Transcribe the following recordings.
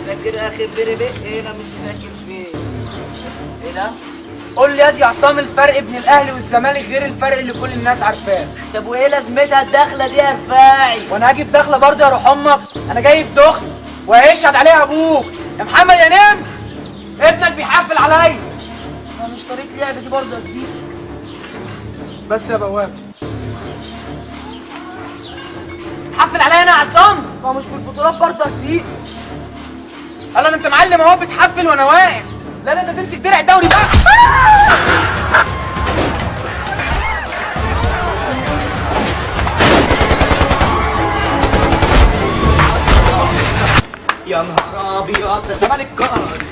فاكر اخر بربق هنا مش فاكر فين. ايه ده؟ قول لي يا عصام، الفرق بين الاهلي والزمالك غير الفرق اللي كل الناس عارفاه. طب وايه لازمتها الدخله دي يا رفاعي؟ وانا هجيب دخله برضه يا روح امك؟ انا جايب دخل وهيشهد عليها ابوك يا محمد يا نمر. ابنك بيحفل عليا. ما مش طريقه اللعبه دي برضه يا كبير. بس يا بواب، بتحفل عليا انا يا عصام؟ ما مش بالبطولات برضه يا كبير. قال انت معلم اهو بتحفل وانا واقف. لا لا، انت تمسك درع الدوري بقى. يا نهار ابيض، ده زمان القمر.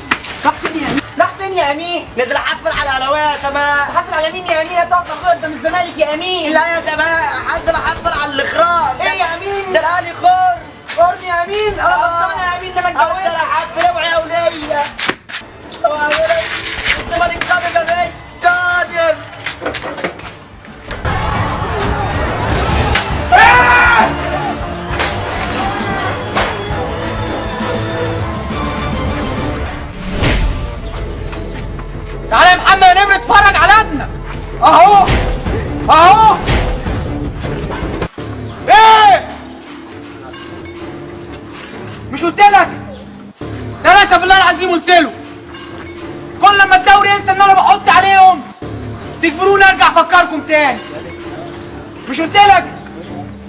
راح فين يا امين؟ راح فين يا امين؟ نزل احفل على علوية يا سماء. احفل على مين يا امين؟ يا تقعد تاخد من الزمالك يا امين. لا يا سماء، هنزل احفل على الاخراج. ايه يا امين؟ ده الاهلي خور. خورني يا امين؟ انا غلطان يا امين، ده انا اتجوزت. هنزل احفل اوعى يا وليه. اوعى يا وليه. الزمالك قادم يا بيه، قادم. تعالى يا محمد يا نمر اتفرج على ابنك اهو اهو. ايه مش قلت لك؟ ثلاثة بالله العظيم قلت له. كل لما الدوري ينسى ان انا بحط عليهم تجبروني ارجع افكركم تاني. مش قلت لك؟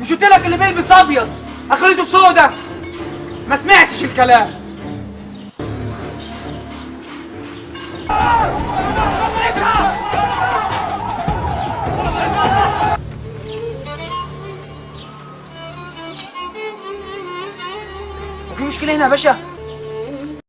مش قلت لك اللي بيلبس ابيض اخرته سودا؟ ما سمعتش الكلام. في مشكلة هنا يا باشا؟